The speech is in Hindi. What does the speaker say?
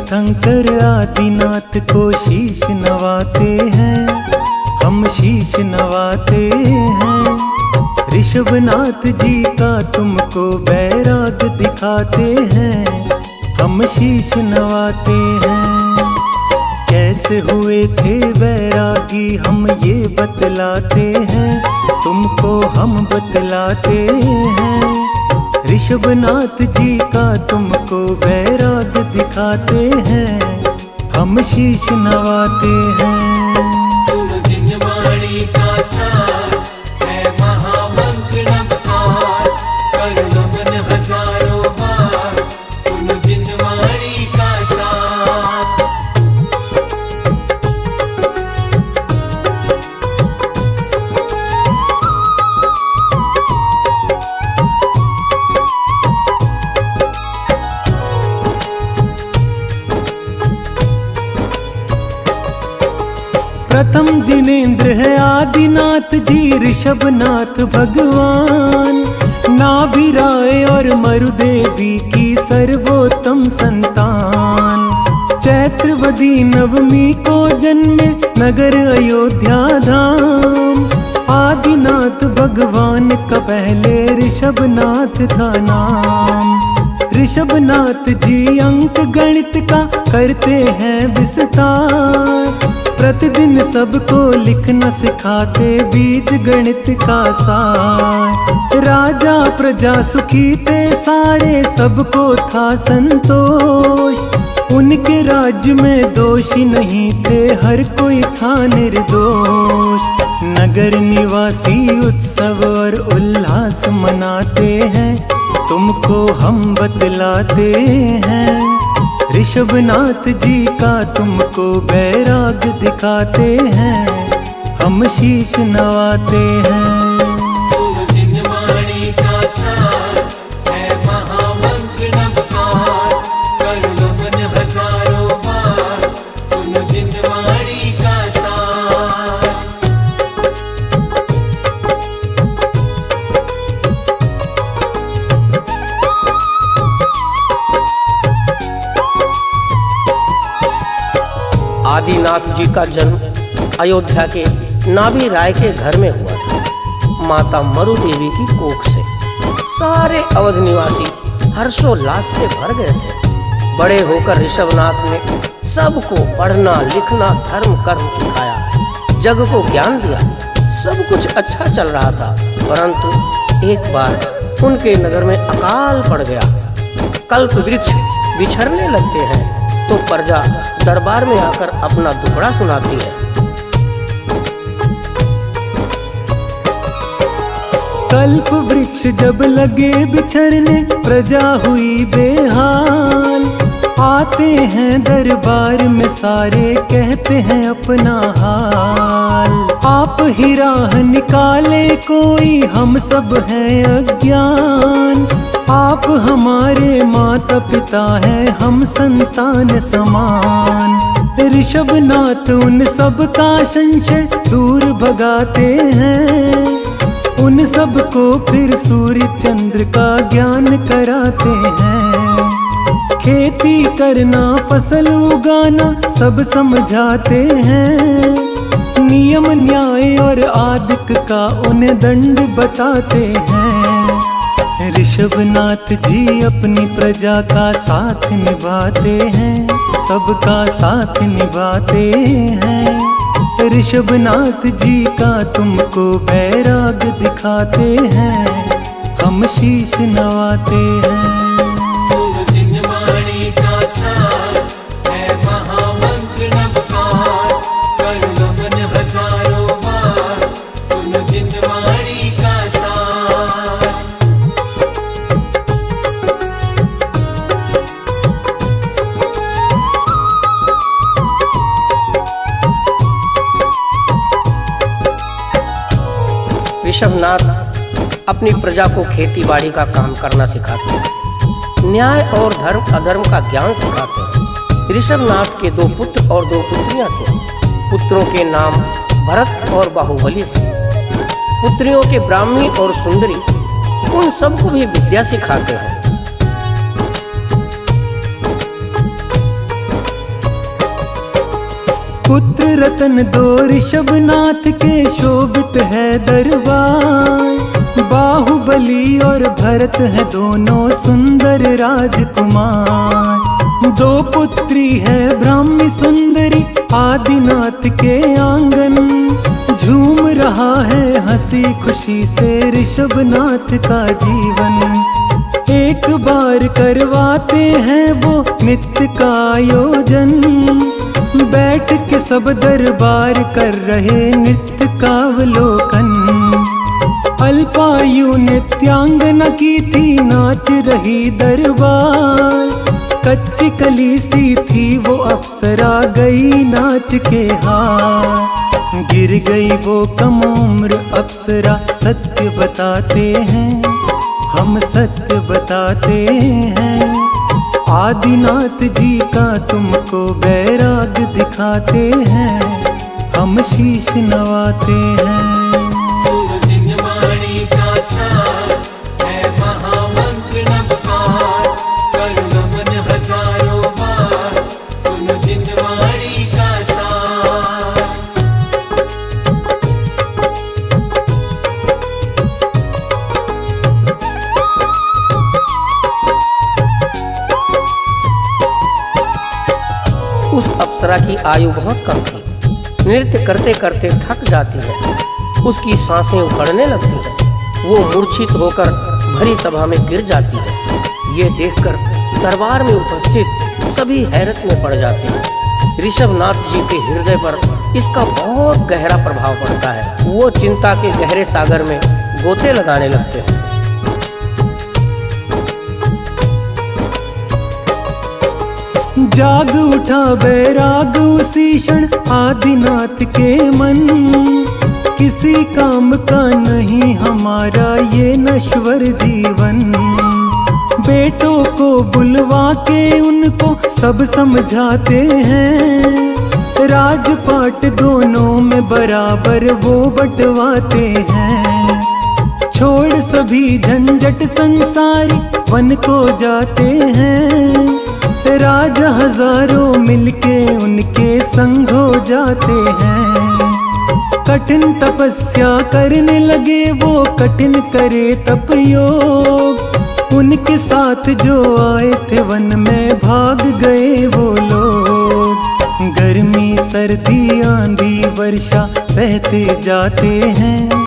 तीर्थंकर आदिनाथ को शीश नवाते हैं, हम शीश नवाते हैं। ऋषभनाथ जी का तुमको बैराग दिखाते हैं, हम शीश नवाते हैं। कैसे हुए थे बैरागी हम ये बतलाते हैं, तुमको हम बतलाते हैं। ऋषभनाथ जी का तुमको बैराग दिखाते हैं, हम शीश नवाते हैं। प्रथम जिनेंद्र है आदिनाथ जी ऋषभनाथ भगवान, नाभिराय और मरुदेवी की सर्वोत्तम संतान। चैत्रवदी नवमी को जन्मे नगर अयोध्या धाम, आदिनाथ भगवान का पहले ऋषभनाथ था नाम। ऋषभनाथ जी अंक गणित का करते हैं विस्तार, प्रतिदिन सबको लिखना सिखाते बीज गणित का सार। राजा प्रजा सुखी थे सारे, सबको था संतोष। उनके राज्य में दोषी नहीं थे, हर कोई था निर्दोष। नगर निवासी उत्सव और उल्लास मनाते हैं, तुमको हम बतलाते हैं। ऋषभनाथ जी का तुमको बैराग दिखाते हैं, हम शीश नवाते हैं। आदिनाथ जी का जन्म अयोध्या के नाभिराय के घर में हुआ था, माता मरुदेवी की कोख से। सारे अवध निवासी हर्षोल्लास से भर गए थे। बड़े होकर ऋषभनाथ ने सबको पढ़ना लिखना धर्म कर्म सिखाया, जग को ज्ञान दिया। सब कुछ अच्छा चल रहा था, परंतु एक बार उनके नगर में अकाल पड़ गया। कल्प वृक्ष बिछड़ने लगते हैं तो प्रजा दरबार में आकर अपना दुखड़ा सुनाती है। कल्प वृक्ष जब लगे बिछड़ने, प्रजा हुई बेहाल। आते हैं दरबार में सारे, कहते हैं अपना हाल। आप ही राह निकाले कोई, हम सब हैं अज्ञान। आप हमारे माता पिता हैं, हम संतान समान। ऋषभनाथ उन सब का संशय दूर भगाते हैं, उन सब को फिर सूर्य चंद्र का ज्ञान कराते हैं। खेती करना फसल उगाना सब समझाते हैं, नियम न्याय और आदिक का उन्हें दंड बताते हैं। ऋषभनाथ जी अपनी प्रजा का साथ निभाते हैं, सबका साथ निभाते हैं। ऋषभनाथ जी का तुमको बैराग दिखाते हैं, हम शीश नवाते हैं। ऋषभनाथ अपनी प्रजा को खेती बाड़ी का काम करना सिखाते हैं, न्याय और धर्म अधर्म का ज्ञान सिखाते हैं। ऋषभनाथ के 2 पुत्र और 2 पुत्रियां थे। पुत्रों के नाम भरत और बाहुबली थे। पुत्रियों के ब्राह्मी और सुंदरी। उन सबको भी विद्या सिखाते हैं। पुत्र रतन दो ऋषभनाथ के शोभित है दरबार। बाहुबली और भरत है दोनों सुंदर राजकुमार। दो पुत्री है ब्राह्मी सुंदरी आदिनाथ के आंगन। झूम रहा है हंसी खुशी से ऋषभनाथ का जीवन। एक बार करवाते हैं वो नित्य का आयोजन। बैठ के सब दरबार कर रहे नृत्य का अवलोकन। अल्पायु नित्यांगना की थी नाच रही दरबार। कच्ची कली सी थी वो अप्सरा गई नाच के हार। गिर गई वो कम उम्र अप्सरा सत्य बताते हैं, हम सत्य बताते हैं। आदिनाथ जी का तुमको बैराग दिखाते हैं, हम शीश नवाते हैं। उस अप्सरा की आयु बहुत कम थी। नृत्य करते करते थक जाती है, उसकी सांसें उखड़ने लगती हैं। वो मूर्छित होकर भरी सभा में गिर जाती है। ये देखकर दरबार में उपस्थित सभी हैरत में पड़ जाते हैं। ऋषभनाथ जी के हृदय पर इसका बहुत गहरा प्रभाव पड़ता है। वो चिंता के गहरे सागर में गोते लगाने लगते हैं। जाग उठा बैराग उसी क्षण आदिनाथ के मन। किसी काम का नहीं हमारा ये नश्वर जीवन। बेटों को बुलवा के उनको सब समझाते हैं। राजपाट दोनों में बराबर वो बंटवाते हैं। छोड़ सभी झंझट संसारी वन को जाते हैं। राजा हजारों मिलके उनके संग हो जाते हैं। कठिन तपस्या करने लगे वो कठिन करे तप योग। उनके साथ जो आए थे वन में भाग गए वो लोग। गर्मी सर्दी आंधी वर्षा सहते जाते हैं।